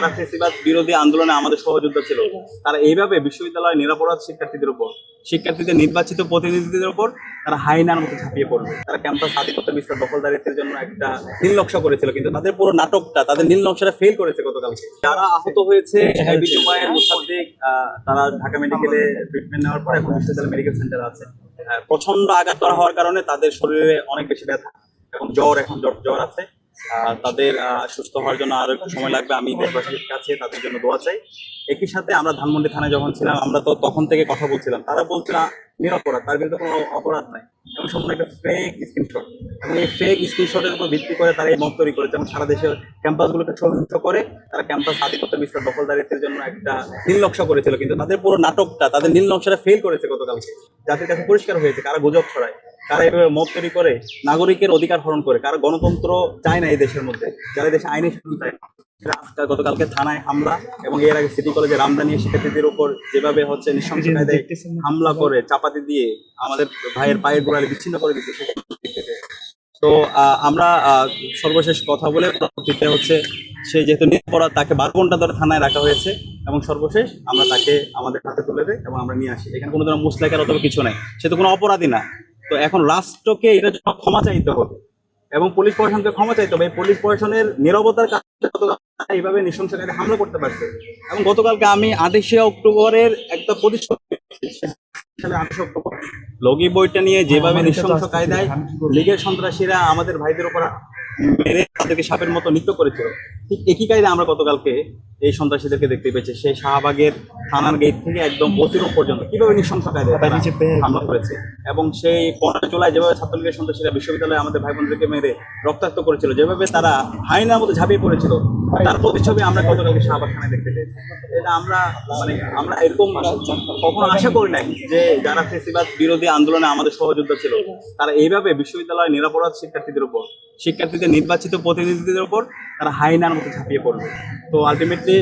যারা ফেসিবাদ বিরোধী আন্দোলনে আমাদের সহযোদ্ধা ছিল, তারা এইভাবে বিশ্ববিদ্যালয়ের নিরাপরাধ শিক্ষার্থীদের নির্বাচিত প্রতিনিধিদের উপর তারা হাইনার মতো ঝাঁপিয়ে পড়বে। তারা ক্যাম্পাস আধিপত্য বিস্তার দখলদারিত্বের জন্য একটা নীল নকশা করেছিল, কিন্তু তাদের পুরো নাটকটা, তাদের নীল নকশাটা ফেল করেছে গতকাল। যারা আহত হয়েছে তারা ঢাকা মেডিকেলে ট্রিটমেন্ট নেওয়ার পর এখন বিশ্ববিদ্যালয় মেডিকেল সেন্টারে আছে। প্রচন্ড আঘাত করা হওয়ার কারণে তাদের শরীরে অনেক বেশি ব্যথা এবং জ্বর আছে। তাদের সুস্থ হওয়ার জন্য আরো একটু সময় লাগবে। আমি দেশবাসীর কাছে তাদের জন্য দোয়া চাই। একই সাথে আমরা ধানমন্ডি থানায় যখন ছিলাম, আমরা তো তখন থেকে কথা বলছিলাম, তারা বলছিল নিরপরাধ, তার বিরুদ্ধে কোনো অপরাধ নাই, এবং সম্পূর্ণ একটা ফেক স্ক্রিনশট, এবং এই ফেক স্ক্রিনশটের উপর ভিত্তি করে তারা এই মত তৈরি করেছে এবং সারা দেশের ক্যাম্পাসগুলোকে সহিংস করে তারা ক্যাম্পাস আধিপত্য বিস্তার দখলদারিত্বের জন্য একটা নীল নকশা করেছিল, কিন্তু তাদের পুরো নাটকটা, তাদের নীল নকশাটা ফেল করেছে গতকালকে। জাতির কাছে পরিষ্কার হয়েছে কারা গুজব ছড়ায়, কারা এভাবে মত তৈরি করে নাগরিকের অধিকার হরণ করে, কারা গণতন্ত্র চায় না এই দেশের মধ্যে, যারা দেশে আইনি শাসন চায় না। গতকালকে থানায় হামলা এবং এর আগে সিটি কলেজে রামদানি শিক্ষার্থীদের উপর যেভাবে হচ্ছে নৃশংস কায়দায় হামলা করে চাপাতি দিয়ে আমাদের ভাইয়ের পায়ের গোড়ালি বিচ্ছিন্ন করে দিচ্ছে। তো আমরা সর্বশেষ কথা বলে হচ্ছে সে যেহেতু নিরপরাধ, তাকে 12 ঘন্টা ধরে থানায় রাখা হয়েছে এবং সর্বশেষ আমরা তাকে আমাদের হাতে তুলে দেয় এবং আমরা নিয়ে আসি। এখানে কোনো ধরনের মুসলাইকার অথবা কিছু নাই, সে তো কোনো অপরাধী না। তো এখন রাষ্ট্রকে এটা ক্ষমা চাইতে হবে এবং পুলিশ প্রশাসনকে ক্ষমা চাইতে হবে। এই পুলিশ প্রশাসনের নীরবতার কারণে এইভাবে নৃশংস কায়দায় হামলা করতে পারছে। এবং গতকালকে আমি 28শে অক্টোবরের একটা প্রতিষ্ঠা লগি বইটা নিয়ে যেভাবে নৃশংস কায়দায় লীগের সন্ত্রাসীরা আমাদের ভাইদের উপর মেরে তাদেরকে সাপের মতো নৃত্য করেছিল, ঠিক একই কায়দা আমরা গতকালকে এই সন্ত্রাসীদেরকে দেখতে পেয়েছি। সেই শাহবাগের থানার গেট থেকে একদম বসির পর্যন্ত কিভাবে নৃশংস কায়দায় হামলা করেছে, এবং সেই চোলায় যেভাবে ছাত্রলীগের সন্ত্রাসীরা বিশ্ববিদ্যালয়ে আমাদের ভাই বোনদেরকে মেরে রক্তাক্ত করেছিল, যেভাবে তারা হাইনার মতো ঝাঁপিয়ে পড়েছিল, তার প্রতিচ্ছবি আমরা গতকালকে শাহবাগ থানায় দেখতে পেয়েছি। এটা আমরা এরকম কখনো আশা করি নাই যে যারা ফেসিবাদ বিরোধী আন্দোলনে আমাদের সহযোদ্ধা ছিল, তারা এইভাবে বিশ্ববিদ্যালয়ের নিরাপরাধ শিক্ষার্থীদের নির্বাচিত প্রতিনিধিদের উপর তারা হাইনার মতো ঝাঁপিয়ে পড়বে। তো আলটিমেটলি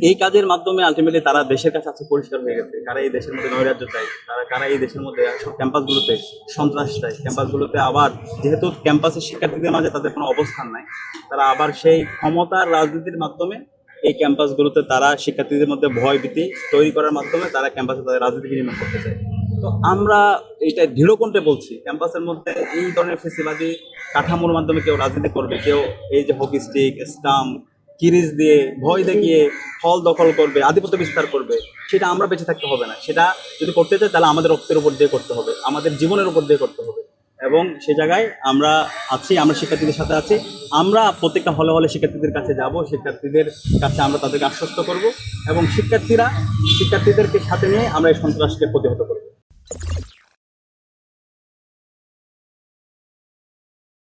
এই কাজের মাধ্যমে তারা দেশের কাছে আছে পরিষ্কার হয়ে গেছে কারা এই দেশের মধ্যে নৈরাজ্য চায়, কারা এই দেশের মধ্যে সব ক্যাম্পাসগুলোতে সন্ত্রাস চায়। ক্যাম্পাসগুলোতে আবার যেহেতু ক্যাম্পাসের শিক্ষার্থীদের মাঝে তাদের কোনো অবস্থান নাই, তারা আবার সেই ক্ষমতার রাজনীতির মাধ্যমে এই ক্যাম্পাসগুলোতে তারা শিক্ষার্থীদের মধ্যে ভয় ভীতি তৈরি করার মাধ্যমে তারা ক্যাম্পাসে তাদের রাজনীতি বিনিময় করতে চায়। তো আমরা এটা দৃঢ়কণ্ঠে বলছি, ক্যাম্পাসের মধ্যে এই ধরনের ফেসিবাদী কাঠামোর মাধ্যমে কেউ রাজনীতি করবে, কেউ এই যে হকি স্টিক, স্টাম্প, কিরিজ দিয়ে ভয় দেখিয়ে হল দখল করবে, আধিপত্য বিস্তার করবে, সেটা আমরা বেঁচে থাকতে হবে না। সেটা যদি করতে চাই তাহলে আমাদের রক্তের উপর দিয়ে করতে হবে, আমাদের জীবনের উপর দিয়ে করতে হবে। এবং সে জায়গায় আমরা আছি, আমরা শিক্ষার্থীদের সাথে আছি। আমরা প্রত্যেকটা হলে হলে শিক্ষার্থীদের কাছে যাব, শিক্ষার্থীদের কাছে আমরা তাদেরকে আশ্বস্ত করব এবং শিক্ষার্থীদেরকে সাথে নিয়ে আমরা এই সন্ত্রাসকে প্রতিহত করব।